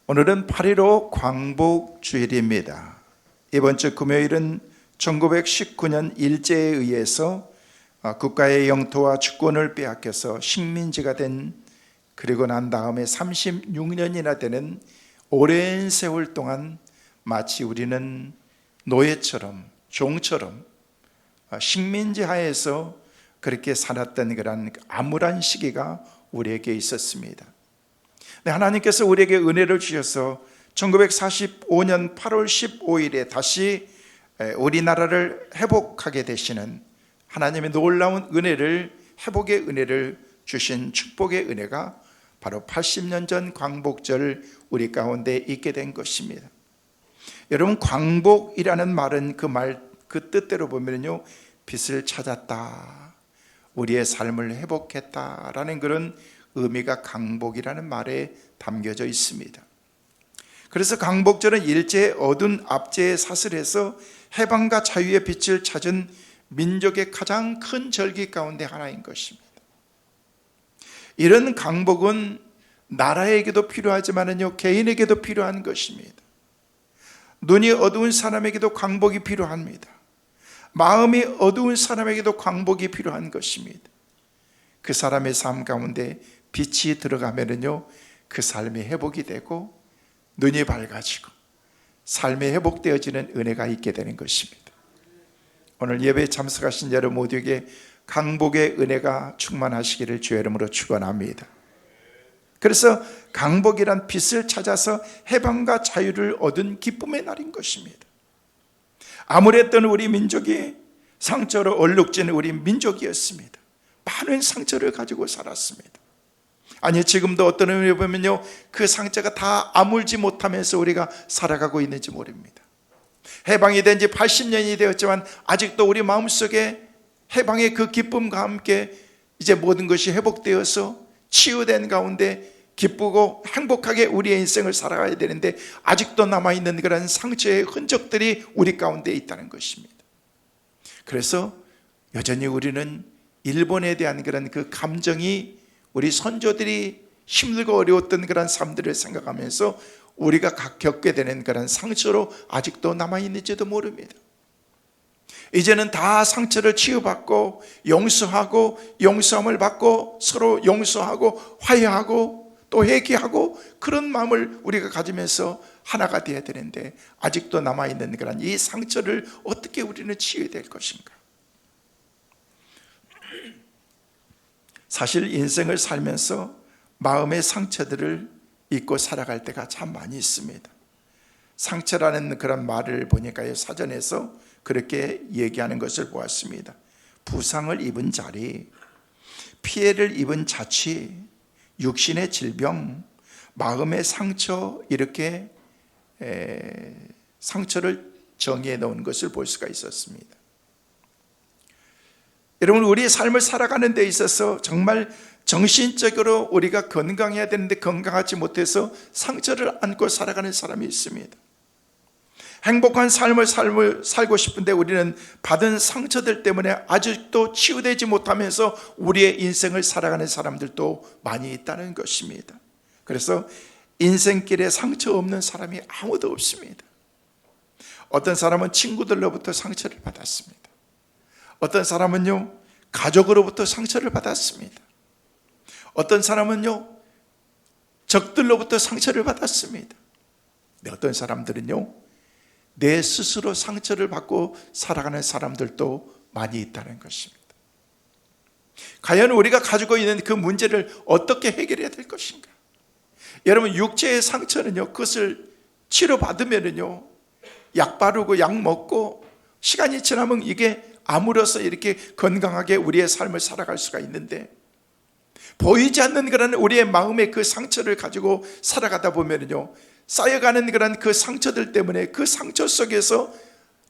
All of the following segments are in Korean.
오늘은 8.15 광복주일입니다. 이번 주 금요일은 1919년 일제에 의해서 국가의 영토와 주권을 빼앗겨서 식민지가 된, 그리고 난 다음에 36년이나 되는 오랜 세월 동안 마치 우리는 노예처럼, 종처럼 식민지 하에서 그렇게 살았던 그런 암울한 시기가 우리에게 있었습니다. 하나님께서 우리에게 은혜를 주셔서 1945년 8월 15일에 다시 우리나라를 회복하게 되시는 하나님의 놀라운 은혜를, 회복의 은혜를 주신 축복의 은혜가 바로 80년 전 광복절 우리 가운데 있게 된 것입니다. 여러분, 광복이라는 말은 그 뜻대로 보면요, 빛을 찾았다, 우리의 삶을 회복했다라는 그런 의미가 광복이라는 말에 담겨져 있습니다. 그래서 광복절은 일제의 어두운 압제에 사슬해서 해방과 자유의 빛을 찾은 민족의 가장 큰 절기 가운데 하나인 것입니다. 이런 광복은 나라에게도 필요하지만요, 개인에게도 필요한 것입니다. 눈이 어두운 사람에게도 광복이 필요합니다. 마음이 어두운 사람에게도 광복이 필요한 것입니다. 그 사람의 삶 가운데 빛이 들어가면은요, 그 삶이 회복이 되고 눈이 밝아지고 삶이 회복되어지는 은혜가 있게 되는 것입니다. 오늘 예배에 참석하신 여러분 모두에게 광복의 은혜가 충만하시기를 주의 이름으로 축원합니다. 그래서 광복이란 빛을 찾아서 해방과 자유를 얻은 기쁨의 날인 것입니다. 암울했던 우리 민족이 상처로 얼룩진 우리 민족이었습니다. 많은 상처를 가지고 살았습니다. 아니, 지금도 어떤 의미에 보면요, 그 상처가 다 아물지 못하면서 우리가 살아가고 있는지 모릅니다. 해방이 된 지 80년이 되었지만 아직도 우리 마음속에 해방의 그 기쁨과 함께 이제 모든 것이 회복되어서 치유된 가운데 기쁘고 행복하게 우리의 인생을 살아가야 되는데 아직도 남아있는 그런 상처의 흔적들이 우리 가운데 있다는 것입니다. 그래서 여전히 우리는 일본에 대한 그런 그 감정이, 우리 선조들이 힘들고 어려웠던 그런 삶들을 생각하면서 우리가 겪게 되는 그런 상처로 아직도 남아있는지도 모릅니다. 이제는 다 상처를 치유받고 용서하고 용서함을 받고 서로 용서하고 화해하고 또 회개하고 그런 마음을 우리가 가지면서 하나가 되어야 되는데 아직도 남아있는 그런 이 상처를 어떻게 우리는 치유해야 될 것인가? 사실 인생을 살면서 마음의 상처들을 잊고 살아갈 때가 참 많이 있습니다. 상처라는 그런 말을 보니까요, 사전에서 그렇게 얘기하는 것을 보았습니다. 부상을 입은 자리, 피해를 입은 자취, 육신의 질병, 마음의 상처, 이렇게 상처를 정의해 놓은 것을 볼 수가 있었습니다. 여러분, 우리의 삶을 살아가는 데 있어서 정말 정신적으로 우리가 건강해야 되는데 건강하지 못해서 상처를 안고 살아가는 사람이 있습니다. 행복한 삶을 살고 싶은데 우리는 받은 상처들 때문에 아직도 치유되지 못하면서 우리의 인생을 살아가는 사람들도 많이 있다는 것입니다. 그래서 인생길에 상처 없는 사람이 아무도 없습니다. 어떤 사람은 친구들로부터 상처를 받았습니다. 어떤 사람은요, 가족으로부터 상처를 받았습니다. 어떤 사람은요, 적들로부터 상처를 받았습니다. 어떤 사람들은요, 내 스스로 상처를 받고 살아가는 사람들도 많이 있다는 것입니다. 과연 우리가 가지고 있는 그 문제를 어떻게 해결해야 될 것인가? 여러분, 육체의 상처는요, 그것을 치료받으면은요, 약 바르고 약 먹고 시간이 지나면 이게 아물어서 이렇게 건강하게 우리의 삶을 살아갈 수가 있는데, 보이지 않는 그런 우리의 마음의 그 상처를 가지고 살아가다 보면요, 쌓여가는 그런 그 상처들 때문에 그 상처 속에서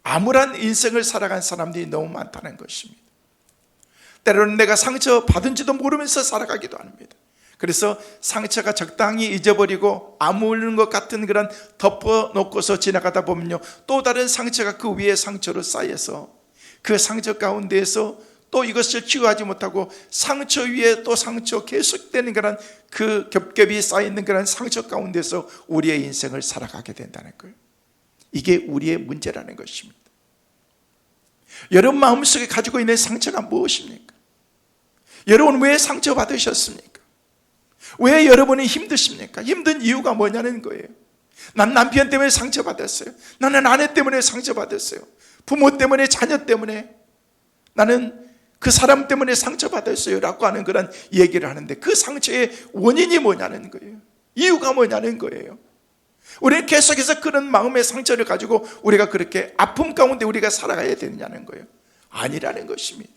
암울한 인생을 살아간 사람들이 너무 많다는 것입니다. 때로는 내가 상처 받은지도 모르면서 살아가기도 합니다. 그래서 상처가 적당히 잊어버리고 아무런 것 같은 그런 덮어놓고서 지나가다 보면요, 또 다른 상처가 그 위에 상처로 쌓여서 그 상처 가운데에서 또 이것을 치유하지 못하고 상처 위에 또 상처, 계속되는 그런 그 겹겹이 쌓여있는 그런 상처 가운데서 우리의 인생을 살아가게 된다는 거예요. 이게 우리의 문제라는 것입니다. 여러분 마음속에 가지고 있는 상처가 무엇입니까? 여러분 왜 상처받으셨습니까? 왜 여러분이 힘드십니까? 힘든 이유가 뭐냐는 거예요. 난 남편 때문에 상처받았어요. 나는 아내 때문에 상처받았어요. 부모 때문에, 자녀 때문에, 나는 그 사람 때문에 상처받았어요 라고 하는 그런 얘기를 하는데, 그 상처의 원인이 뭐냐는 거예요. 이유가 뭐냐는 거예요. 우리는 계속해서 그런 마음의 상처를 가지고 우리가 그렇게 아픔 가운데 우리가 살아가야 되느냐는 거예요. 아니라는 것입니다.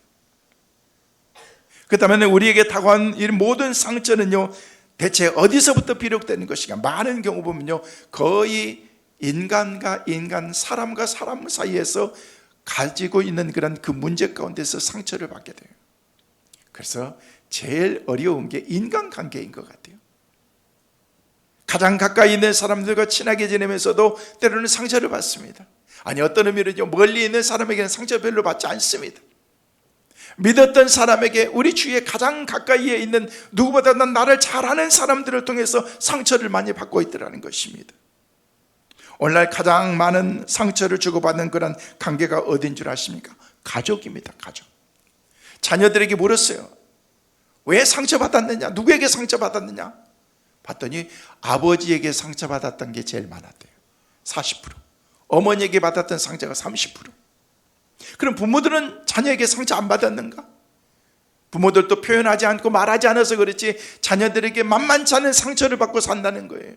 그렇다면 우리에게 다가온 이 모든 상처는요, 대체 어디서부터 비롯되는 것인가? 많은 경우 보면요, 거의 인간과 인간, 사람과 사람 사이에서 가지고 있는 그런 그 문제 가운데서 상처를 받게 돼요. 그래서 제일 어려운 게 인간관계인 것 같아요. 가장 가까이 있는 사람들과 친하게 지내면서도 때로는 상처를 받습니다. 아니, 어떤 의미로는요, 멀리 있는 사람에게는 상처 별로 받지 않습니다. 믿었던 사람에게, 우리 주위에 가장 가까이에 있는 누구보다 나를 잘 아는 사람들을 통해서 상처를 많이 받고 있더라는 것입니다. 오늘날 가장 많은 상처를 주고받는 그런 관계가 어딘 줄 아십니까? 가족입니다. 가족. 자녀들에게 물었어요. 왜 상처받았느냐? 누구에게 상처받았느냐? 봤더니 아버지에게 상처받았던 게 제일 많았대요. 40%. 어머니에게 받았던 상처가 30%. 그럼 부모들은 자녀에게 상처 안 받았는가? 부모들도 표현하지 않고 말하지 않아서 그렇지 자녀들에게 만만치 않은 상처를 받고 산다는 거예요.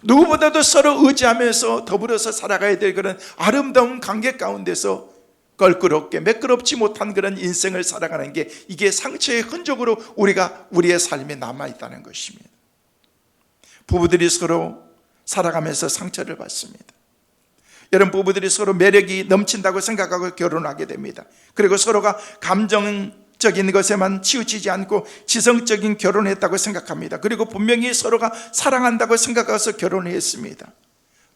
누구보다도 서로 의지하면서 더불어서 살아가야 될 그런 아름다운 관계 가운데서 껄끄럽게 매끄럽지 못한 그런 인생을 살아가는 게, 이게 상처의 흔적으로 우리의 삶에 남아있다는 것입니다. 부부들이 서로 살아가면서 상처를 받습니다. 여러분, 부부들이 서로 매력이 넘친다고 생각하고 결혼하게 됩니다. 그리고 서로가 감정적인 것에만 치우치지 않고 지성적인 결혼을 했다고 생각합니다. 그리고 분명히 서로가 사랑한다고 생각해서 결혼을 했습니다.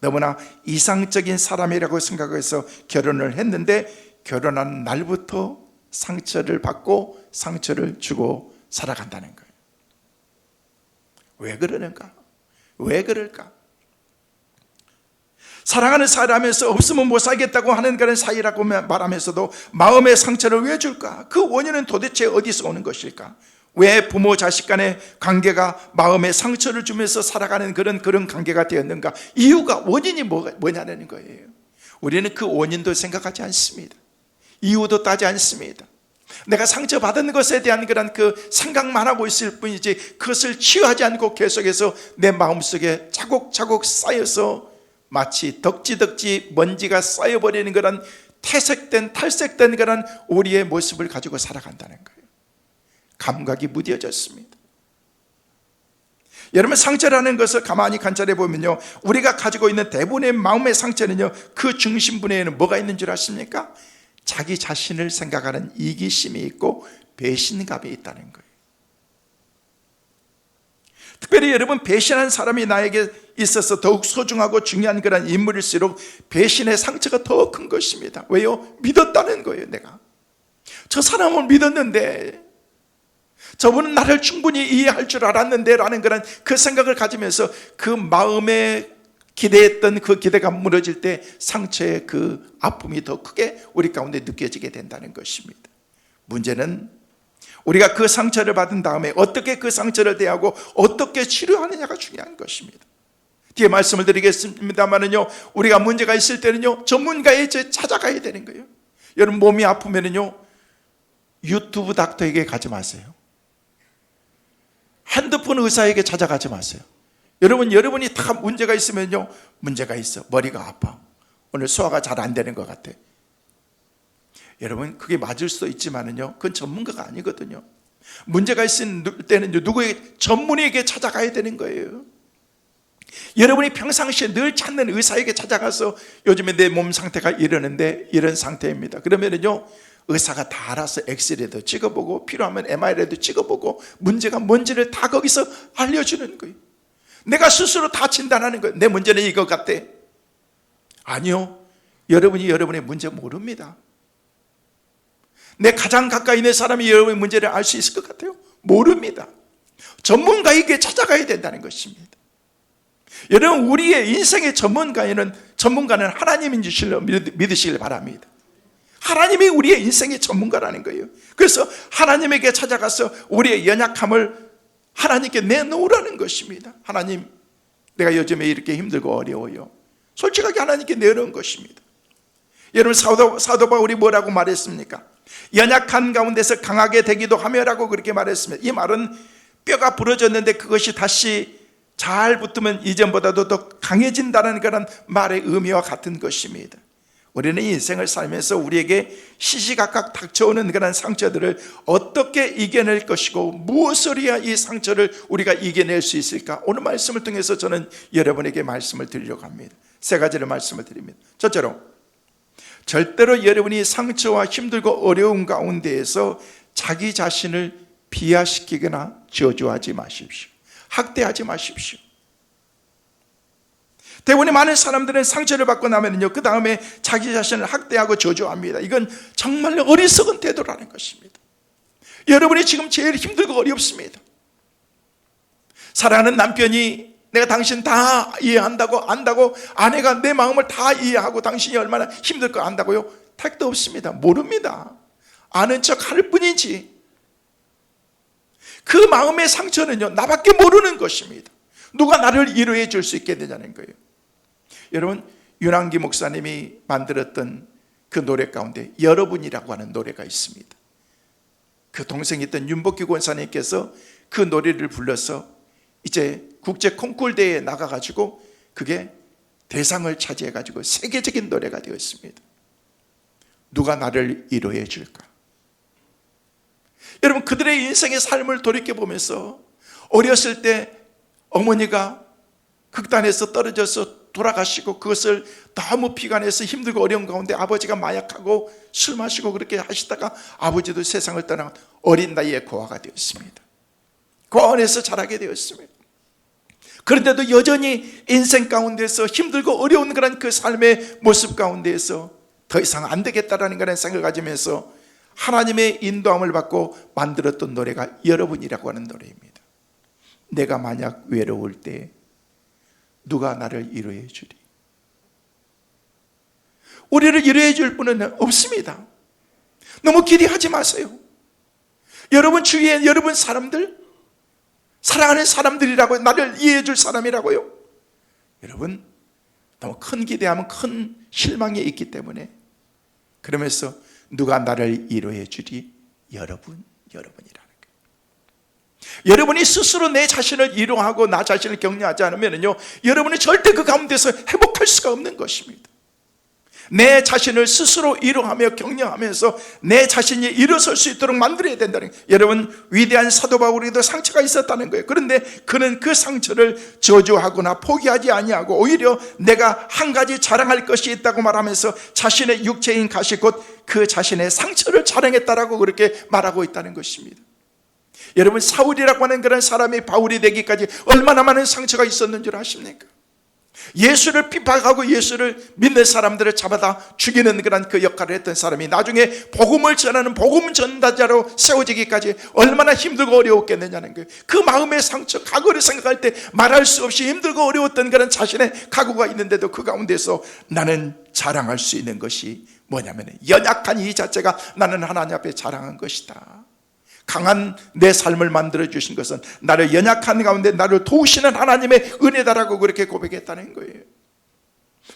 너무나 이상적인 사람이라고 생각해서 결혼을 했는데, 결혼한 날부터 상처를 받고 상처를 주고 살아간다는 거예요. 왜 그러는가? 왜 그럴까? 사랑하는 사람에서 없으면 못 살겠다고 하는 그런 사이라고 말하면서도 마음의 상처를 왜 줄까? 그 원인은 도대체 어디서 오는 것일까? 왜 부모 자식 간의 관계가 마음의 상처를 주면서 살아가는 그런 관계가 되었는가? 이유가, 원인이 뭐냐는 거예요. 우리는 그 원인도 생각하지 않습니다. 이유도 따지 않습니다. 내가 상처받은 것에 대한 그런 그 생각만 하고 있을 뿐이지, 그것을 치유하지 않고 계속해서 내 마음속에 차곡차곡 쌓여서 마치 덕지덕지 먼지가 쌓여버리는 그런 탈색된 그런 우리의 모습을 가지고 살아간다는 거예요. 감각이 무뎌졌습니다. 여러분, 상처라는 것을 가만히 관찰해 보면요, 우리가 가지고 있는 대부분의 마음의 상처는요, 그 중심부에는 뭐가 있는 줄 아십니까? 자기 자신을 생각하는 이기심이 있고 배신감이 있다는 거예요. 특별히 여러분, 배신한 사람이 나에게 있어서 더욱 소중하고 중요한 그런 인물일수록 배신의 상처가 더 큰 것입니다. 왜요? 믿었다는 거예요. 내가 저 사람을 믿었는데, 저분은 나를 충분히 이해할 줄 알았는데 라는 그런 그 생각을 가지면서 그 마음에 기대했던 그 기대가 무너질 때 상처의 그 아픔이 더 크게 우리 가운데 느껴지게 된다는 것입니다. 문제는 우리가 그 상처를 받은 다음에 어떻게 그 상처를 대하고 어떻게 치료하느냐가 중요한 것입니다. 뒤에 말씀을 드리겠습니다만은요, 우리가 문제가 있을 때는요, 전문가에 찾아가야 되는 거예요. 여러분, 몸이 아프면은요, 유튜브 닥터에게 가지 마세요. 핸드폰 의사에게 찾아가지 마세요. 여러분이 다 문제가 있으면요, 문제가 있어, 머리가 아파, 오늘 소화가 잘 안 되는 것 같아. 여러분, 그게 맞을 수도 있지만은요, 그건 전문가가 아니거든요. 문제가 있을 때는 누구의 전문의에게 찾아가야 되는 거예요. 여러분이 평상시에 늘 찾는 의사에게 찾아가서, 요즘에 내 몸 상태가 이러는데 이런 상태입니다. 그러면은요, 의사가 다 알아서 엑스레이도 찍어보고 필요하면 MRI도 찍어보고 문제가 뭔지를 다 거기서 알려주는 거예요. 내가 스스로 다 진단하는 거예요. 내 문제는 이것 같아. 아니요, 여러분이 여러분의 문제 모릅니다. 내 가장 가까이 있는 사람이 여러분의 문제를 알 수 있을 것 같아요? 모릅니다. 전문가에게 찾아가야 된다는 것입니다. 여러분, 우리의 인생의 전문가는 하나님인 줄 믿으시길 바랍니다. 하나님이 우리의 인생의 전문가라는 거예요. 그래서 하나님에게 찾아가서 우리의 연약함을 하나님께 내놓으라는 것입니다. 하나님, 내가 요즘에 이렇게 힘들고 어려워요. 솔직하게 하나님께 내놓은 것입니다. 여러분, 사도 바울이 뭐라고 말했습니까? 연약한 가운데서 강하게 되기도 하며라고 그렇게 말했습니다. 이 말은 뼈가 부러졌는데 그것이 다시 잘 붙으면 이전보다도 더 강해진다는 그런 말의 의미와 같은 것입니다. 우리는 인생을 살면서 우리에게 시시각각 닥쳐오는 그런 상처들을 어떻게 이겨낼 것이고 무엇을 해야 이 상처를 우리가 이겨낼 수 있을까? 오늘 말씀을 통해서 저는 여러분에게 말씀을 드리려고 합니다. 세 가지를 말씀을 드립니다. 첫째로, 절대로 여러분이 상처와 힘들고 어려운 가운데에서 자기 자신을 비하시키거나 저주하지 마십시오. 학대하지 마십시오. 대부분의 많은 사람들은 상처를 받고 나면요, 그 다음에 자기 자신을 학대하고 저주합니다. 이건 정말 어리석은 태도라는 것입니다. 여러분이 지금 제일 힘들고 어렵습니다. 사랑하는 남편이 내가 당신 다 이해한다고 안다고, 아내가 내 마음을 다 이해하고 당신이 얼마나 힘들 거 안다고요? 택도 없습니다. 모릅니다. 아는 척 할 뿐이지. 그 마음의 상처는요, 나밖에 모르는 것입니다. 누가 나를 위로해 줄 수 있게 되냐는 거예요. 여러분, 윤한기 목사님이 만들었던 그 노래 가운데 여러분이라고 하는 노래가 있습니다. 그 동생이었던 윤복기 권사님께서 그 노래를 불러서 이제 국제 콩쿨 대회에 나가가지고 그게 대상을 차지해가지고 세계적인 노래가 되었습니다. 누가 나를 위로해 줄까? 여러분, 그들의 인생의 삶을 돌이켜보면서 어렸을 때 어머니가 극단에서 떨어져서 돌아가시고 그것을 너무 피곤해서 힘들고 어려운 가운데 아버지가 마약하고 술 마시고 그렇게 하시다가 아버지도 세상을 떠나 어린 나이에 고아가 되었습니다. 고아 안에서 자라게 되었습니다. 그런데도 여전히 인생 가운데서 힘들고 어려운 그런 그 삶의 모습 가운데에서 더 이상 안 되겠다라는 그런 생각을 가지면서 하나님의 인도함을 받고 만들었던 노래가 여러분이라고 하는 노래입니다. 내가 만약 외로울 때 누가 나를 위로해 주리? 우리를 위로해 줄 분은 없습니다. 너무 기대하지 마세요. 여러분 주위에 여러분 사람들, 사랑하는 사람들이라고, 나를 이해해 줄 사람이라고요. 여러분, 너무 큰 기대하면 큰 실망이 있기 때문에, 그러면서 누가 나를 위로해 주리? 여러분이라는 거예요. 여러분이 스스로 내 자신을 위로하고 나 자신을 격려하지 않으면요, 여러분이 절대 그 가운데서 회복할 수가 없는 것입니다. 내 자신을 스스로 위로하며 격려하면서 내 자신이 일어설 수 있도록 만들어야 된다는 거예요. 여러분, 위대한 사도 바울에도 상처가 있었다는 거예요. 그런데 그는 그 상처를 저주하거나 포기하지 아니하고 오히려 내가 한 가지 자랑할 것이 있다고 말하면서 자신의 육체인 가시 곧 그 자신의 상처를 자랑했다라고 그렇게 말하고 있다는 것입니다. 여러분, 사울이라고 하는 그런 사람이 바울이 되기까지 얼마나 많은 상처가 있었는 줄 아십니까? 예수를 핍박하고 예수를 믿는 사람들을 잡아다 죽이는 그런 그 역할을 했던 사람이 나중에 복음을 전하는 복음 전달자로 세워지기까지 얼마나 힘들고 어려웠겠느냐는 거예요. 그 마음의 상처, 과거를 생각할 때 말할 수 없이 힘들고 어려웠던 그런 자신의 각오가 있는데도 그 가운데서 나는 자랑할 수 있는 것이 뭐냐면, 연약한 이 자체가 나는 하나님 앞에 자랑한 것이다. 강한 내 삶을 만들어주신 것은 나를 연약한 가운데 나를 도우시는 하나님의 은혜다라고 그렇게 고백했다는 거예요.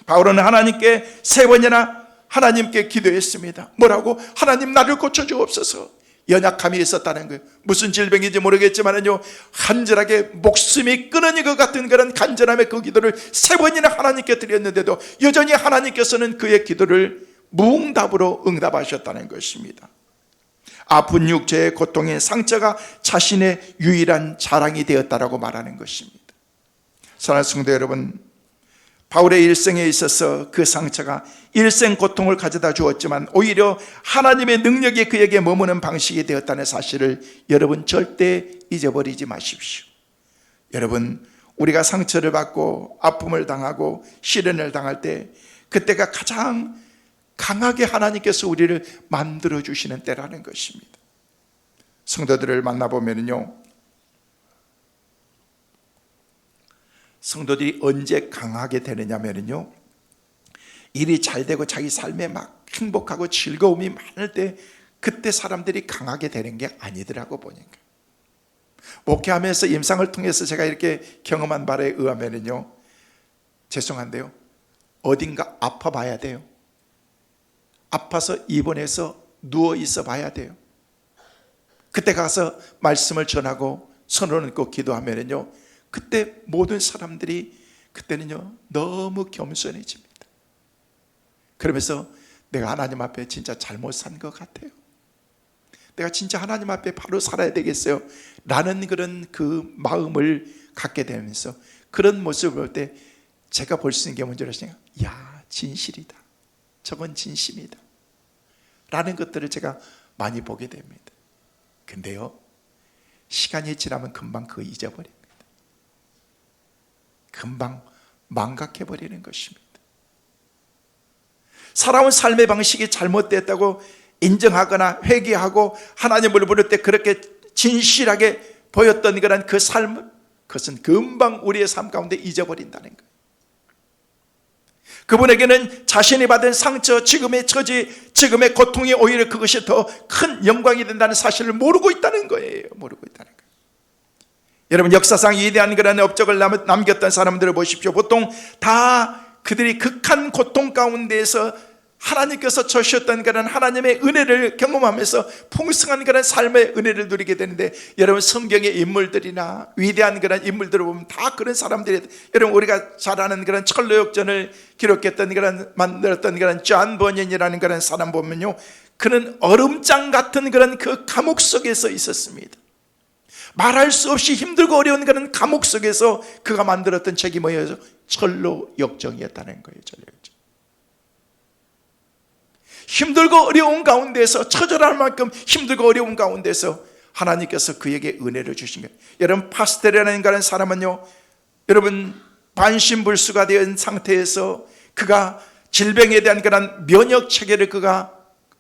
바울은 하나님께 3번이나 하나님께 기도했습니다. 뭐라고? 하나님, 나를 고쳐주옵소서. 연약함이 있었다는 거예요. 무슨 질병인지 모르겠지만요, 간절하게 목숨이 끊어질 것 같은 그런 간절함의 그 기도를 3번이나 하나님께 드렸는데도 여전히 하나님께서는 그의 기도를 무응답으로 응답하셨다는 것입니다. 아픈 육체의 고통의 상처가 자신의 유일한 자랑이 되었다라고 말하는 것입니다. 사랑하는 성도 여러분, 바울의 일생에 있어서 그 상처가 일생 고통을 가져다 주었지만 오히려 하나님의 능력이 그에게 머무는 방식이 되었다는 사실을 여러분 절대 잊어버리지 마십시오. 여러분, 우리가 상처를 받고 아픔을 당하고 시련을 당할 때 그때가 가장 강하게 하나님께서 우리를 만들어주시는 때라는 것입니다. 성도들을 만나보면요, 성도들이 언제 강하게 되느냐면요, 일이 잘 되고 자기 삶에 막 행복하고 즐거움이 많을 때, 그때 사람들이 강하게 되는 게 아니더라고 보니까. 목회하면서 임상을 통해서 제가 이렇게 경험한 바에 의하면요, 죄송한데요, 어딘가 아파 봐야 돼요. 아파서 입원해서 누워 있어 봐야 돼요. 그때 가서 말씀을 전하고 손을 얹고 기도하면요, 그때 모든 사람들이 그때는요 너무 겸손해집니다. 그러면서 내가 하나님 앞에 진짜 잘못 산 것 같아요. 내가 진짜 하나님 앞에 바로 살아야 되겠어요 라는 그런 그 마음을 갖게 되면서, 그런 모습을 볼 때 제가 볼 수 있는 게 뭔지 아시나요? 야, 진실이다, 저건 진심이다 라는 것들을 제가 많이 보게 됩니다. 근데요, 시간이 지나면 금방 그거 잊어버립니다. 금방 망각해버리는 것입니다. 살아온 삶의 방식이 잘못됐다고 인정하거나 회개하고 하나님을 부를 때 그렇게 진실하게 보였던 그런 그 삶은, 그것은 금방 우리의 삶 가운데 잊어버린다는 거예요. 그분에게는 자신이 받은 상처, 지금의 처지, 지금의 고통이 오히려 그것이 더 큰 영광이 된다는 사실을 모르고 있다는 거예요. 모르고 있다는 거예요. 여러분, 역사상 위대한 그런 업적을 남겼던 사람들을 보십시오. 보통 다 그들이 극한 고통 가운데에서 하나님께서 주셨던 그런 하나님의 은혜를 경험하면서 풍성한 그런 삶의 은혜를 누리게 되는데, 여러분, 성경의 인물들이나 위대한 그런 인물들을 보면 다 그런 사람들이, 여러분, 우리가 잘 아는 그런 철로역전을 기록했던 그런, 만들었던 그런 존 버년이라는 그런 사람 보면요, 그는 얼음장 같은 그런 그 감옥 속에서 있었습니다. 말할 수 없이 힘들고 어려운 그런 감옥 속에서 그가 만들었던 책이 뭐예요? 철로역정이었다는 거예요. 철로역정. 힘들고 어려운 가운데서, 처절할 만큼 힘들고 어려운 가운데서 하나님께서 그에게 은혜를 주신 거예요. 여러분, 파스텔이라는 그런 사람은요, 여러분, 반신불수가 된 상태에서 그가 질병에 대한 그런 면역 체계를 그가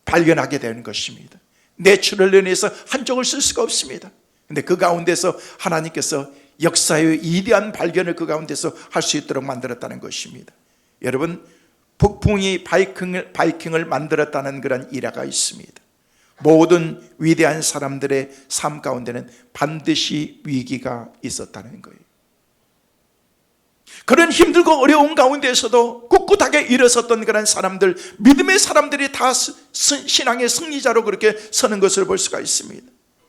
발견하게 되는 것입니다. 뇌출혈로 인해서 한쪽을 쓸 수가 없습니다. 근데 그 가운데서 하나님께서 역사의 위대한 발견을 그 가운데서 할 수 있도록 만들었다는 것입니다. 여러분, 북풍이 바이킹을 만들었다는 그런 일화가 있습니다. 모든 위대한 사람들의 삶 가운데는 반드시 위기가 있었다는 거예요. 그런 힘들고 어려운 가운데에서도 꿋꿋하게 일어섰던 그런 사람들, 믿음의 사람들이 다 신앙의 승리자로 그렇게 서는 것을 볼 수가 있습니다.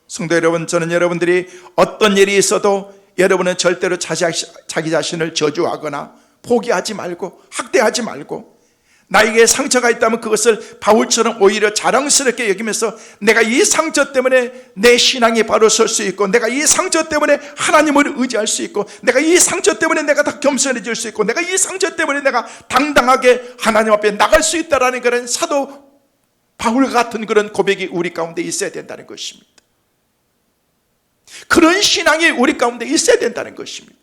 성도 여러분, 저는 여러분들이 어떤 일이 있어도 여러분은 절대로 자기 자신을 저주하거나 포기하지 말고 학대하지 말고, 나에게 상처가 있다면 그것을 바울처럼 오히려 자랑스럽게 여기면서 내가 이 상처 때문에 내 신앙이 바로 설 수 있고, 내가 이 상처 때문에 하나님을 의지할 수 있고, 내가 이 상처 때문에 내가 더 겸손해질 수 있고, 내가 이 상처 때문에 내가 당당하게 하나님 앞에 나갈 수 있다라는 그런 사도 바울 같은 그런 고백이 우리 가운데 있어야 된다는 것입니다. 그런 신앙이 우리 가운데 있어야 된다는 것입니다.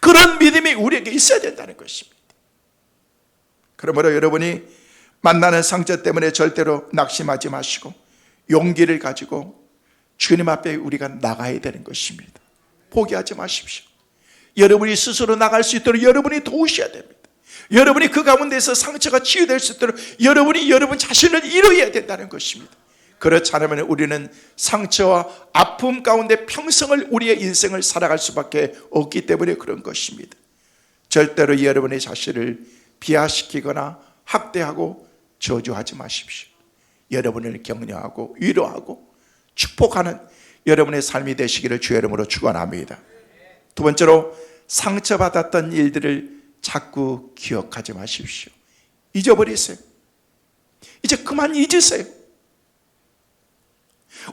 그런 믿음이 우리에게 있어야 된다는 것입니다. 그러므로 여러분이 만나는 상처 때문에 절대로 낙심하지 마시고 용기를 가지고 주님 앞에 우리가 나가야 되는 것입니다. 포기하지 마십시오. 여러분이 스스로 나갈 수 있도록 여러분이 도우셔야 됩니다. 여러분이 그 가운데서 상처가 치유될 수 있도록 여러분이 여러분 자신을 이루어야 된다는 것입니다. 그렇지 않으면 우리는 상처와 아픔 가운데 평생을 우리의 인생을 살아갈 수밖에 없기 때문에 그런 것입니다. 절대로 여러분의 자신을 비하시키거나 학대하고 저주하지 마십시오. 여러분을 격려하고 위로하고 축복하는 여러분의 삶이 되시기를 주의 이름으로 축원합니다. 두 번째로, 상처받았던 일들을 자꾸 기억하지 마십시오. 잊어버리세요. 이제 그만 잊으세요.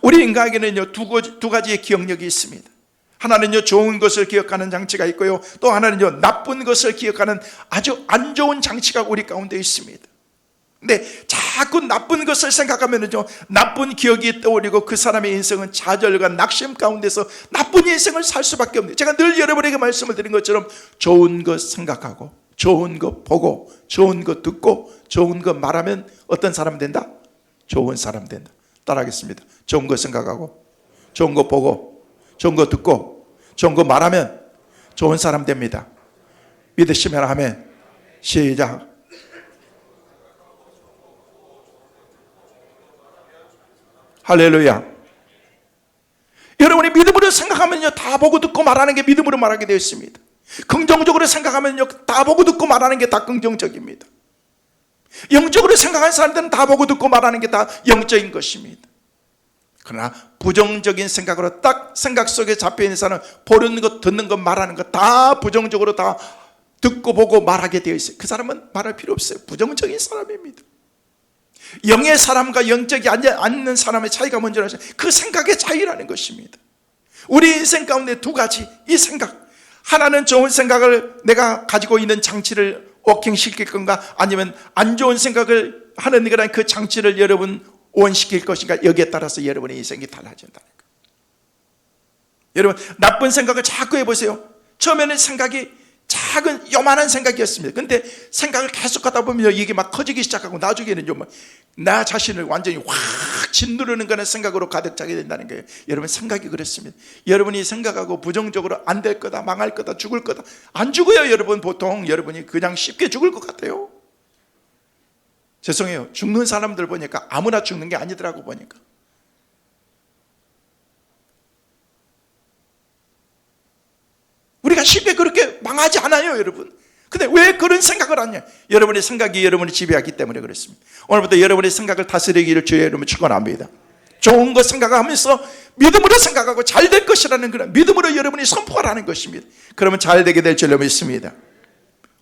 우리 인간에게는요 두 가지의 기억력이 있습니다. 하나는요 좋은 것을 기억하는 장치가 있고요, 또 하나는요 나쁜 것을 기억하는 아주 안 좋은 장치가 우리 가운데 있습니다. 근데 자꾸 나쁜 것을 생각하면은요 나쁜 기억이 떠오르고 그 사람의 인생은 좌절과 낙심 가운데서 나쁜 인생을 살 수밖에 없네요. 제가 늘 여러분에게 말씀을 드린 것처럼 좋은 것 생각하고 좋은 거 보고 좋은 거 듣고 좋은 거 말하면 어떤 사람 된다? 좋은 사람 된다. 따라하겠습니다. 좋은 거 생각하고 좋은 거 보고 좋은 거 듣고 좋은 거 말하면 좋은 사람 됩니다. 믿으시면 아멘. 시작. 할렐루야. 여러분이 믿음으로 생각하면요, 다 보고 듣고 말하는 게 믿음으로 말하게 되어 있습니다. 긍정적으로 생각하면요, 다 보고 듣고 말하는 게 다 긍정적입니다. 영적으로 생각하는 사람들은 다 보고 듣고 말하는 게 다 영적인 것입니다. 그러나 부정적인 생각으로 딱 생각 속에 잡혀있는 사람은 보는 것, 듣는 것, 말하는 것 다 부정적으로 다 듣고 보고 말하게 되어 있어요. 그 사람은 말할 필요 없어요. 부정적인 사람입니다. 영의 사람과 영적이 않는 사람의 차이가 뭔지 아세요? 그 생각의 차이라는 것입니다. 우리 인생 가운데 두 가지, 이 생각, 하나는 좋은 생각을 내가 가지고 있는 장치를 워킹시킬 건가, 아니면 안 좋은 생각을 하는 그런 그 장치를 여러분 온시킬 것인가, 여기에 따라서 여러분의 인생이 달라진다는 거예요. 여러분, 나쁜 생각을 자꾸 해보세요. 처음에는 생각이 작은 요만한 생각이었습니다. 근데 생각을 계속 하다 보면 이게 막 커지기 시작하고 나중에는 나 자신을 완전히 확 짓누르는 그런 생각으로 가득 차게 된다는 거예요. 여러분, 생각이 그렇습니다. 여러분이 생각하고 부정적으로 안 될 거다, 망할 거다, 죽을 거다, 안 죽어요. 여러분, 보통 여러분이 그냥 쉽게 죽을 것 같아요. 죄송해요. 죽는 사람들 보니까 아무나 죽는 게 아니더라고. 보니까 우리가 쉽게 그렇게 망하지 않아요, 여러분. 근데 왜 그런 생각을 하냐? 여러분의 생각이 여러분을 지배하기 때문에 그렇습니다. 오늘부터 여러분의 생각을 다스리기를 주의 이름으로 축원합니다. 좋은 것 생각하면서 믿음으로 생각하고 잘 될 것이라는 그런 믿음으로 여러분이 선포를 하는 것입니다. 그러면 잘 되게 될 줄로 믿습니다.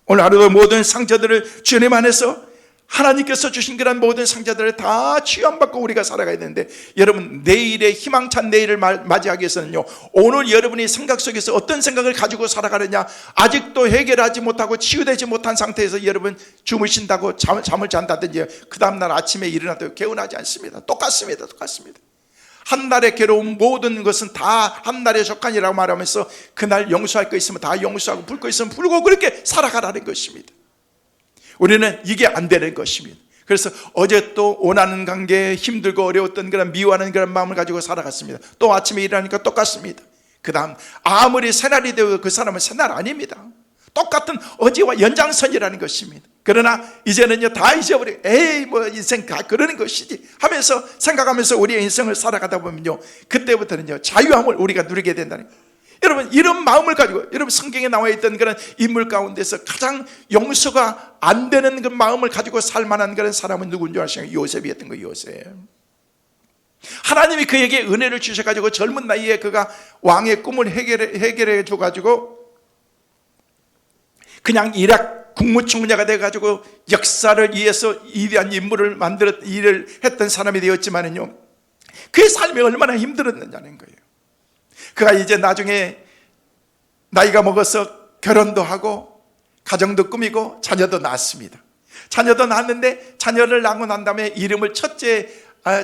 오늘 하루도 모든 상처들을 주님 안에서 하나님께서 주신 그런 모든 상자들을 다 치유받고 우리가 살아가야 되는데, 여러분, 내일의 희망찬 내일을 맞이하기 위해서는요, 오늘 여러분이 생각 속에서 어떤 생각을 가지고 살아가느냐, 아직도 해결하지 못하고 치유되지 못한 상태에서 여러분 주무신다고 잠을 잔다든지 그 다음날 아침에 일어나도 개운하지 않습니다. 똑같습니다. 한 날의 괴로움 모든 것은 다 한 날에 속한이라고 말하면서 그날 용서할 거 있으면 다 용서하고 풀 거 있으면 풀고 그렇게 살아가라는 것입니다. 우리는 이게 안 되는 것입니다. 그래서 어제 또 원하는 관계에 힘들고 어려웠던 그런 미워하는 그런 마음을 가지고 살아갔습니다. 또 아침에 일어나니까 똑같습니다. 그 다음 아무리 새날이 되어도 그 사람은 새날 아닙니다. 똑같은 어제와 연장선이라는 것입니다. 그러나 이제는요, 다 잊어버리고 에이 뭐 인생 다 그러는 것이지 하면서 생각하면서 우리의 인생을 살아가다 보면요, 그때부터는요 자유함을 우리가 누리게 된다는 거예요. 여러분, 이런 마음을 가지고, 여러분, 성경에 나와 있던 그런 인물 가운데서 가장 용서가 안 되는 그 마음을 가지고 살만한 그런 사람은 누구인 줄 아시나요? 요셉이었던 거예요. 요셉. 하나님이 그에게 은혜를 주셔가지고 젊은 나이에 그가 왕의 꿈을 해결해 줘가지고 그냥 이락 국무총리가 돼가지고 역사를 위해서 위대한 인물을 일을 했던 사람이 되었지만은요, 그의 삶이 얼마나 힘들었느냐는 거예요. 그가 이제 나중에 나이가 먹어서 결혼도 하고 가정도 꾸미고 자녀도 낳았습니다. 자녀도 낳았는데 자녀를 낳고 난 다음에 이름을 첫째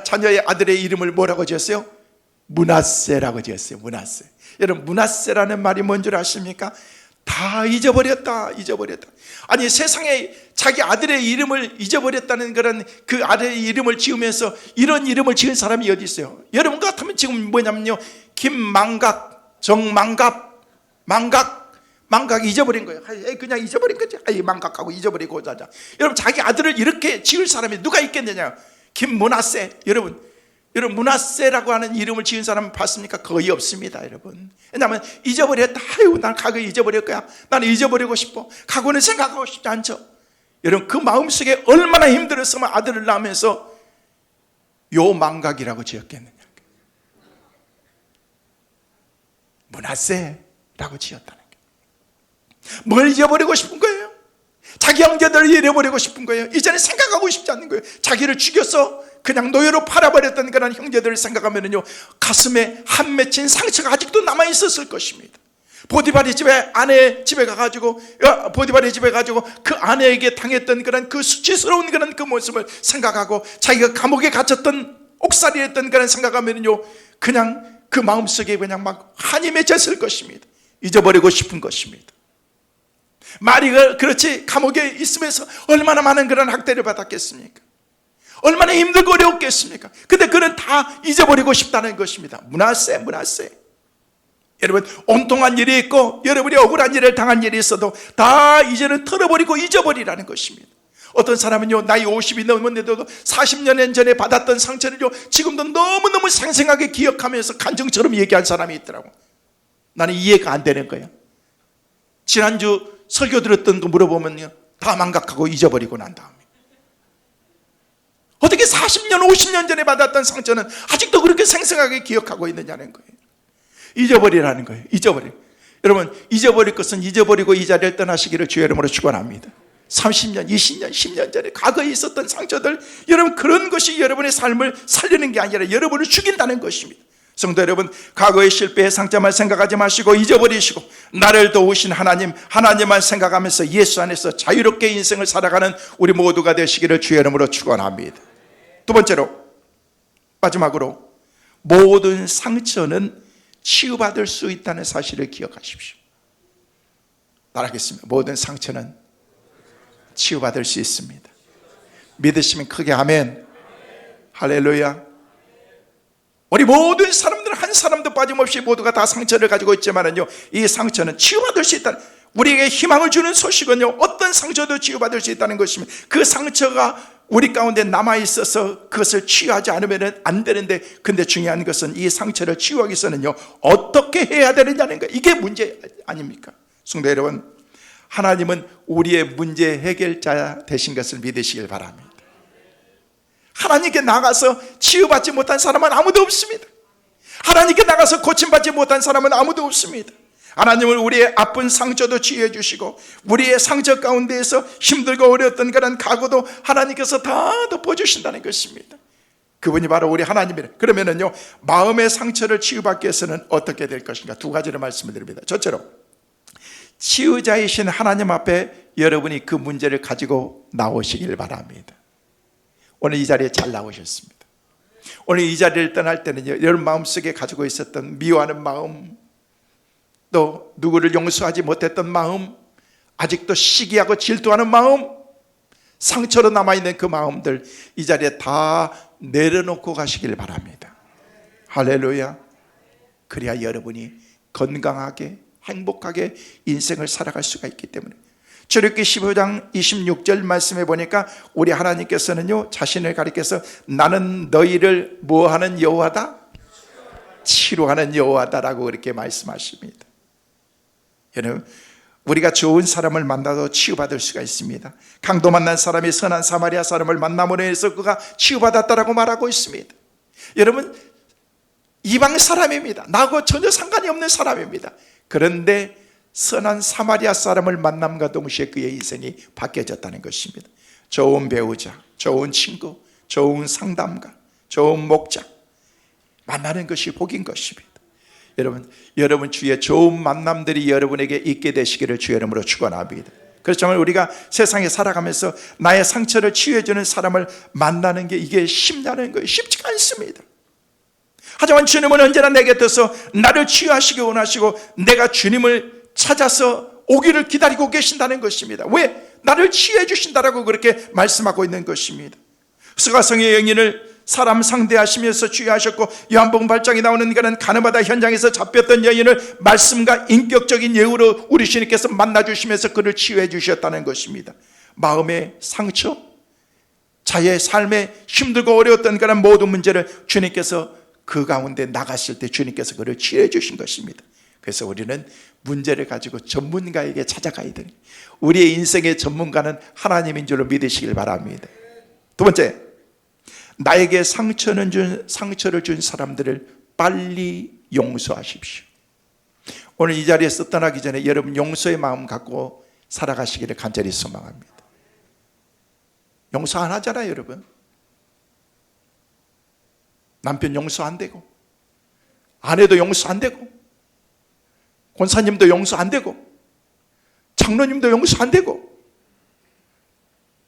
자녀의 아들의 이름을 뭐라고 지었어요? 므낫세라고 지었어요. 므낫세. 여러분, 므낫세라는 말이 뭔 줄 아십니까? 다 잊어버렸다. 아니, 세상에 자기 아들의 이름을 잊어버렸다는 그런 그 아들의 이름을 지으면서 이런 이름을 지은 사람이 어디 있어요? 여러분 같으면 지금 뭐냐면요, 김망각, 정망각, 망각 잊어버린 거예요. 그냥 잊어버린 거지. 망각하고 잊어버리고 자자. 여러분, 자기 아들을 이렇게 지을 사람이 누가 있겠느냐? 김므낫세. 여러분, 므낫세라고 하는 이름을 지은 사람 봤습니까? 거의 없습니다, 여러분. 왜냐하면 잊어버렸다. 난 과거 잊어버릴 거야. 나는 잊어버리고 싶어. 과거는 생각하고 싶지 않죠. 여러분, 그 마음속에 얼마나 힘들었으면 아들을 낳으면서 요망각이라고 지었겠느냐. 므낫세라고 지었다는 거예요. 뭘 잊어버리고 싶은 거예요? 자기 형제들을 잃어버리고 싶은 거예요. 이제는 생각하고 싶지 않는 거예요. 자기를 죽여서 그냥 노예로 팔아버렸던 그런 형제들을 생각하면요, 가슴에 한 맺힌 상처가 아직도 남아있었을 것입니다. 보디발의 집에 아내 집에 가가지고 그 아내에게 당했던 그런 그 수치스러운 그런 그 모습을 생각하고 자기가 감옥에 갇혔던 옥살이했던 그런 생각하면요, 그냥 그 마음속에 그냥 막 한이 맺혔을 것입니다. 잊어버리고 싶은 것입니다. 마리가 그렇지 감옥에 있으면서 얼마나 많은 그런 학대를 받았겠습니까? 얼마나 힘들고 어려웠겠습니까? 근데 그는 다 잊어버리고 싶다는 것입니다. 므낫세. 여러분, 온통한 일이 있고 여러분이 억울한 일을 당한 일이 있어도 다 이제는 털어버리고 잊어버리라는 것입니다. 어떤 사람은요, 나이 50이 넘었는데도 40년 전에 받았던 상처를요, 지금도 너무너무 생생하게 기억하면서 간증처럼 얘기한 사람이 있더라고. 나는 이해가 안 되는 거야. 지난주 설교 들었던 거 물어보면요, 다 망각하고 잊어버리고 난 다음에 어떻게 40년, 50년 전에 받았던 상처는 아직도 그렇게 생생하게 기억하고 있느냐는 거예요. 잊어버리라는 거예요. 여러분, 잊어버릴 것은 잊어버리고 이 자리를 떠나시기를 주의 이름으로 축원합니다. 30년, 20년, 10년 전에 과거에 있었던 상처들, 여러분, 그런 것이 여러분의 삶을 살리는 게 아니라 여러분을 죽인다는 것입니다. 성도 여러분, 과거의 실패의 상처만 생각하지 마시고 잊어버리시고 나를 도우신 하나님만 생각하면서 예수 안에서 자유롭게 인생을 살아가는 우리 모두가 되시기를 주의 이름으로 축원합니다. 두 번째로, 마지막으로, 모든 상처는 치유받을 수 있다는 사실을 기억하십시오. 말하겠습니다. 모든 상처는 치유받을 수 있습니다. 믿으시면 크게 아멘. 할렐루야. 우리 모든 사람들은 한 사람도 빠짐없이 모두가 다 상처를 가지고 있지만은요, 이 상처는 치유받을 수 있다는, 우리에게 희망을 주는 소식은요, 어떤 상처도 치유받을 수 있다는 것입니다. 그 상처가 우리 가운데 남아있어서 그것을 치유하지 않으면 안 되는데, 근데 중요한 것은 이 상처를 치유하기 위해서는요, 어떻게 해야 되느냐는 거예요. 이게 문제 아닙니까? 성도 여러분, 하나님은 우리의 문제 해결자 되신 것을 믿으시길 바랍니다. 하나님께 나가서 치유받지 못한 사람은 아무도 없습니다. 하나님께 나가서 고침받지 못한 사람은 아무도 없습니다. 하나님은 우리의 아픈 상처도 치유해 주시고 우리의 상처 가운데에서 힘들고 어려웠던 그런 각오도 하나님께서 다 덮어주신다는 것입니다. 그분이 바로 우리 하나님이래. 그러면은요, 마음의 상처를 치유받기 위해서는 어떻게 될 것인가? 두 가지를 말씀을 드립니다. 첫째로, 치유자이신 하나님 앞에 여러분이 그 문제를 가지고 나오시길 바랍니다. 오늘 이 자리에 잘 나오셨습니다. 오늘 이 자리를 떠날 때는요, 여러분 마음속에 가지고 있었던 미워하는 마음, 또 누구를 용서하지 못했던 마음, 아직도 시기하고 질투하는 마음, 상처로 남아있는 그 마음들 이 자리에 다 내려놓고 가시길 바랍니다. 할렐루야. 그래야 여러분이 건강하게 행복하게 인생을 살아갈 수가 있기 때문에. 출애굽기 15장 26절 말씀해 보니까 우리 하나님께서는요, 자신을 가리켜서 나는 너희를 뭐하는 여호와다? 치료하는 여호와다라고 그렇게 말씀하십니다. 여러분, 우리가 좋은 사람을 만나도 치유받을 수가 있습니다. 강도 만난 사람이 선한 사마리아 사람을 만남으로 해서 그가 치유받았다라고 말하고 있습니다. 여러분, 이방 사람입니다. 나하고 전혀 상관이 없는 사람입니다. 그런데 선한 사마리아 사람을 만남과 동시에 그의 인생이 바뀌어졌다는 것입니다. 좋은 배우자, 좋은 친구, 좋은 상담가, 좋은 목자 만나는 것이 복인 것입니다. 여러분 주위에 좋은 만남들이 여러분에게 있게 되시기를 주의 이름으로 축원합니다. 그렇지만 우리가 세상에 살아가면서 나의 상처를 치유해주는 사람을 만나는 게 이게 쉽냐는 거예요. 쉽지가 않습니다. 하지만 주님은 언제나 내 곁에서 나를 치유하시기 원하시고 내가 주님을 찾아서 오기를 기다리고 계신다는 것입니다. 왜? 나를 치유해 주신다라고 그렇게 말씀하고 있는 것입니다. 스가성의 여인을 사람 상대하시면서 치유하셨고, 요한복음 8장에 나오는 그런 가늠하다 현장에서 잡혔던 여인을 말씀과 인격적인 예우로 우리 주님께서 만나주시면서 그를 치유해 주셨다는 것입니다. 마음의 상처, 자의 삶에 힘들고 어려웠던 그런 모든 문제를 주님께서 그 가운데 나갔을 때 주님께서 그를 치유해 주신 것입니다. 그래서 우리는 문제를 가지고 전문가에게 찾아가야 됩니다. 우리의 인생의 전문가는 하나님인 줄로 믿으시길 바랍니다. 두 번째, 나에게 상처를 준 사람들을 빨리 용서하십시오. 오늘 이 자리에서 떠나기 전에 여러분 용서의 마음 갖고 살아가시기를 간절히 소망합니다. 용서 안 하잖아요, 여러분. 남편 용서 안 되고, 아내도 용서 안 되고, 권사님도 용서 안 되고, 장로님도 용서 안 되고.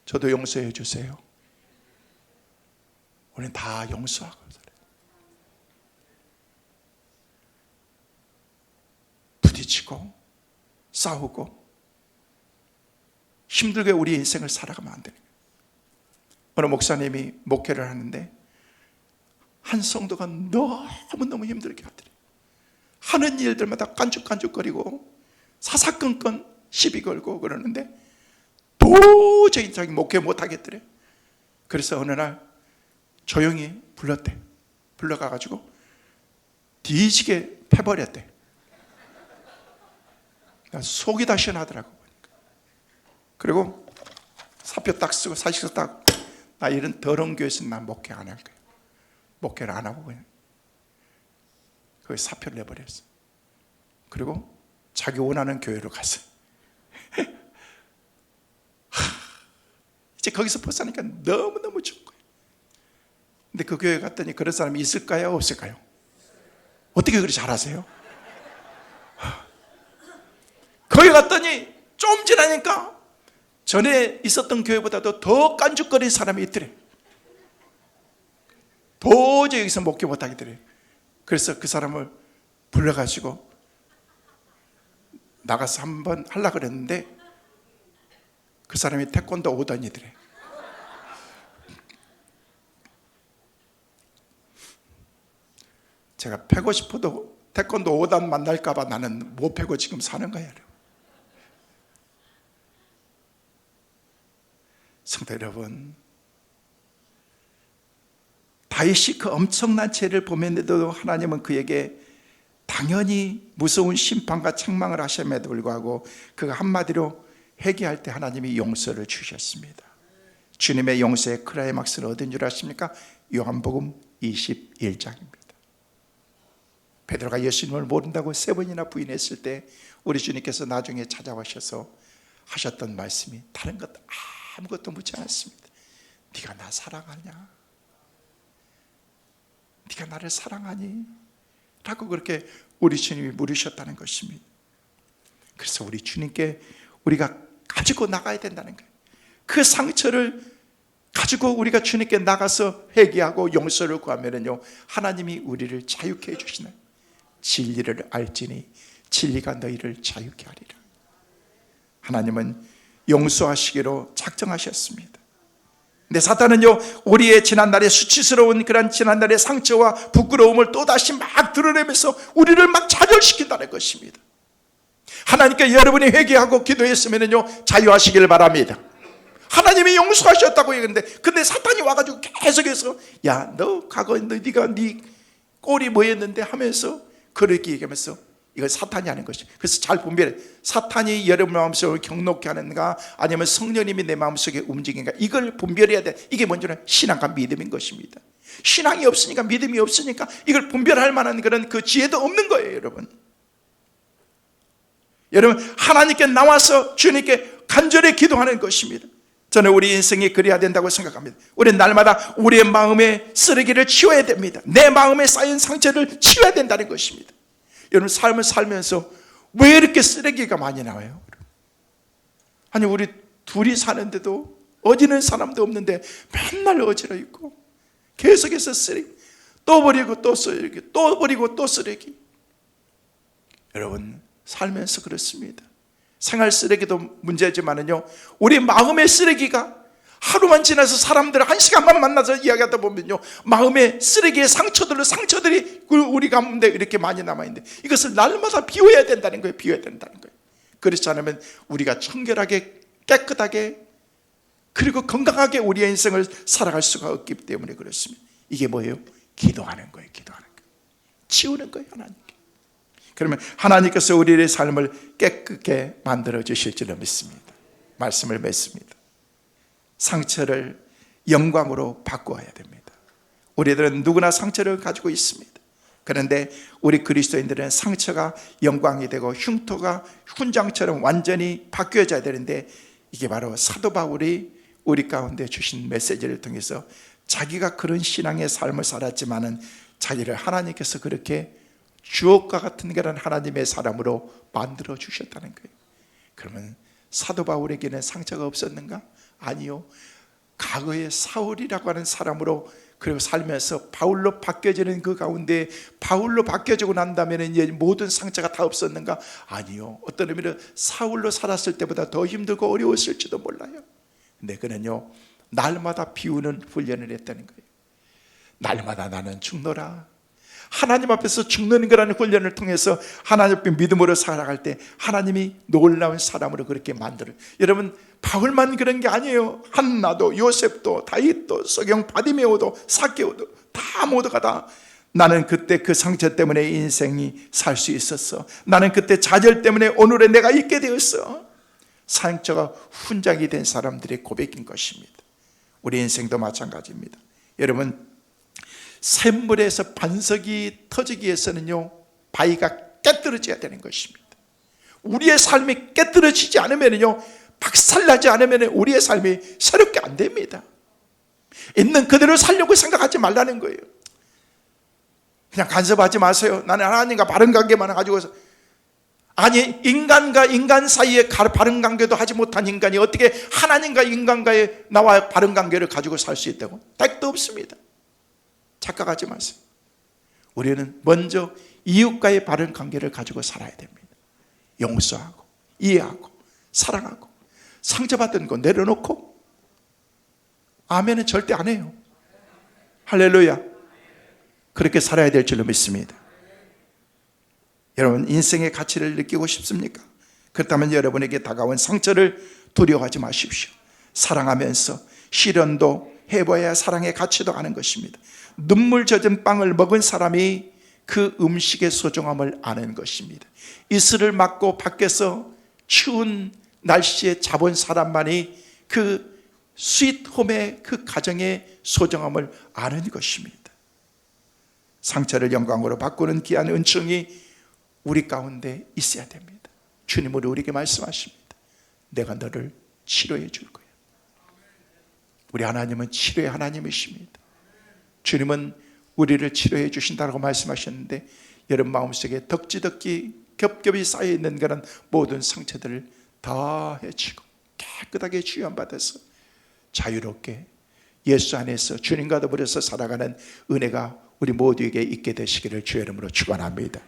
저도 용서해 주세요. 우리는 다 용서하고 부딪히고 싸우고 힘들게 우리 인생을 살아가면 안 되는 거예요. 어느 목사님이 목회를 하는데 한 성도가 너무너무 힘들게 하더래요. 하는 일들마다 깐죽깐죽거리고 사사건건 시비 걸고 그러는데 도저히 자기 목회 못하겠더래. 그래서 어느 날 조용히 불렀대. 불러가가지고 뒤지게 패버렸대. 속이 다 시원하더라고. 그리고 사표 딱 쓰고 사직서 딱, 나 이런 더러운 교회에서 난 목회 안 할 거야. 목회를 안 하고 그냥 거기 사표를 내버렸어. 그리고 자기 원하는 교회로 갔어. 이제 거기서 벗어나니까 너무너무 좋은 거예요. 근데 그 교회 갔더니 그런 사람이 있을까요? 없을까요? 어떻게 그렇게 잘하세요? 거기 갔더니 좀 지나니까 전에 있었던 교회보다도 더 깐죽거리는 사람이 있더래. 도저히 여기서 목회 못하겠더래. 그래서 그 사람을 불러가지고 나가서 한번 하려고 그랬는데 그 사람이 태권도 5단이더래. 제가 패고 싶어도 태권도 5단 만날까 봐 나는 못 패고 지금 사는 거예요. 성도 여러분, 다윗이 그 엄청난 죄를 범했는데도 하나님은 그에게 당연히 무서운 심판과 책망을 하심에도 불구하고 그가 한마디로 회개할 때 하나님이 용서를 주셨습니다. 주님의 용서의 클라이막스를 얻은 줄 아십니까? 요한복음 21장입니다. 베드로가 예수님을 모른다고 3번이나 부인했을 때 우리 주님께서 나중에 찾아오셔서 하셨던 말씀이 다른 것 아무것도 묻지 않았습니다. 네가 나 사랑하냐? 네가 나를 사랑하니? 라고 그렇게 우리 주님이 물으셨다는 것입니다. 그래서 우리 주님께 우리가 가지고 나가야 된다는 거예요. 그 상처를 가지고 우리가 주님께 나가서 회개하고 용서를 구하면요, 하나님이 우리를 자유케 해주시나요? 진리를 알지니 진리가 너희를 자유케 하리라. 하나님은 용서하시기로 작정하셨습니다. 근데 사탄은요, 우리의 지난날의 수치스러운 그런 지난날의 상처와 부끄러움을 또다시 막 드러내면서 우리를 막 좌절시킨다는 것입니다. 하나님께 여러분이 회개하고 기도했으면요, 자유하시길 바랍니다. 하나님이 용서하셨다고 얘기했는데, 근데 사탄이 와가지고 계속해서 야, 너 과거에 네가 네 꼴이 뭐였는데 하면서 그렇게 얘기하면서, 이걸 사탄이 하는 것이. 그래서 잘 분별해. 사탄이 여러분 마음속을 경록케 하는가, 아니면 성령님이 내 마음속에 움직이는가, 이걸 분별해야 돼. 이게 뭔지는 신앙과 믿음인 것입니다. 신앙이 없으니까, 믿음이 없으니까 이걸 분별할 만한 그런 그 지혜도 없는 거예요, 여러분. 여러분, 하나님께 나와서 주님께 간절히 기도하는 것입니다. 저는 우리 인생이 그래야 된다고 생각합니다. 우리는 날마다 우리의 마음의 쓰레기를 치워야 됩니다. 내 마음에 쌓인 상처를 치워야 된다는 것입니다. 여러분, 삶을 살면서 왜 이렇게 쓰레기가 많이 나와요? 아니, 우리 둘이 사는데도 어지는 사람도 없는데 맨날 어지러 있고 계속해서 쓰레기, 또 버리고 또 쓰레기, 또 버리고 또 쓰레기. 여러분, 살면서 그렇습니다. 생활 쓰레기도 문제지만은요, 우리 마음의 쓰레기가 하루만 지나서 사람들을 1시간만 만나서 이야기하다 보면요, 마음의 쓰레기의 상처들이 우리 가운데 이렇게 많이 남아있는데, 이것을 날마다 비워야 된다는 거예요. 비워야 된다는 거예요. 그렇지 않으면 우리가 청결하게, 깨끗하게, 그리고 건강하게 우리의 인생을 살아갈 수가 없기 때문에 그렇습니다. 이게 뭐예요? 기도하는 거예요. 기도하는 거예요. 치우는 거예요, 하나님께. 그러면 하나님께서 우리의 삶을 깨끗게 만들어 주실 줄로 믿습니다. 말씀을 맺습니다. 상처를 영광으로 바꾸어야 됩니다. 우리들은 누구나 상처를 가지고 있습니다. 그런데 우리 그리스도인들은 상처가 영광이 되고 흉터가 훈장처럼 완전히 바뀌어져야 되는데, 이게 바로 사도 바울이 우리 가운데 주신 메시지를 통해서 자기가 그런 신앙의 삶을 살았지만은 자기를 하나님께서 그렇게 주옥과 같은 그런 하나님의 사람으로 만들어 주셨다는 거예요. 그러면 사도 바울에게는 상처가 없었는가? 아니요. 과거의 사울이라고 하는 사람으로 그리고 살면서 바울로 바뀌어지는 그 가운데 바울로 바뀌어지고 난 다음에는 이제 모든 상처가 다 없었는가? 아니요. 어떤 의미로 사울로 살았을 때보다 더 힘들고 어려웠을지도 몰라요. 근데 그는요, 날마다 비우는 훈련을 했다는 거예요. 날마다 나는 죽노라. 하나님 앞에서 죽는 거라는 훈련을 통해서 하나님 앞에 믿음으로 살아갈 때 하나님이 놀라운 사람으로 그렇게 만들어요. 여러분, 바울만 그런 게 아니에요. 한나도 요셉도 다윗도 서경 바디메오도 삭개오도 다 모두가 다 나는 그때 그 상처 때문에 인생이 살 수 있었어. 나는 그때 좌절 때문에 오늘의 내가 있게 되었어. 상처가 훈장이 된 사람들의 고백인 것입니다. 우리 인생도 마찬가지입니다. 여러분, 샘물에서 반석이 터지기 위해서는요, 바위가 깨뜨려져야 되는 것입니다. 우리의 삶이 깨뜨려지지 않으면요, 박살나지 않으면 우리의 삶이 새롭게 안 됩니다. 있는 그대로 살려고 생각하지 말라는 거예요. 그냥 간섭하지 마세요. 나는 하나님과 바른 관계만 가지고서. 아니, 인간과 인간 사이에 바른 관계도 하지 못한 인간이 어떻게 하나님과 인간과의 나와 바른 관계를 가지고 살 수 있다고? 택도 없습니다. 착각하지 마세요. 우리는 먼저 이웃과의 바른 관계를 가지고 살아야 됩니다. 용서하고 이해하고 사랑하고 상처받은 거 내려놓고. 아멘은 절대 안 해요. 할렐루야. 그렇게 살아야 될 줄로 믿습니다. 여러분, 인생의 가치를 느끼고 싶습니까? 그렇다면 여러분에게 다가온 상처를 두려워하지 마십시오. 사랑하면서 시련도 해봐야 사랑의 가치도 아는 것입니다. 눈물 젖은 빵을 먹은 사람이 그 음식의 소중함을 아는 것입니다. 이슬을 맞고 밖에서 추운 날씨에 자본 사람만이 그 스윗홈의 그 가정의 소중함을 아는 것입니다. 상처를 영광으로 바꾸는 귀한 은총이 우리 가운데 있어야 됩니다. 주님으로 우리에게 말씀하십니다. 내가 너를 치료해 줄 거야. 우리 하나님은 치료의 하나님이십니다. 주님은 우리를 치료해 주신다고 말씀하셨는데, 여러분 마음속에 덕지덕지 겹겹이 쌓여있는 그런 모든 상처들을 다 해치고 깨끗하게 주연받아서 자유롭게 예수 안에서 주님과 더불어서 살아가는 은혜가 우리 모두에게 있게 되시기를 주의 이름으로 축원합니다.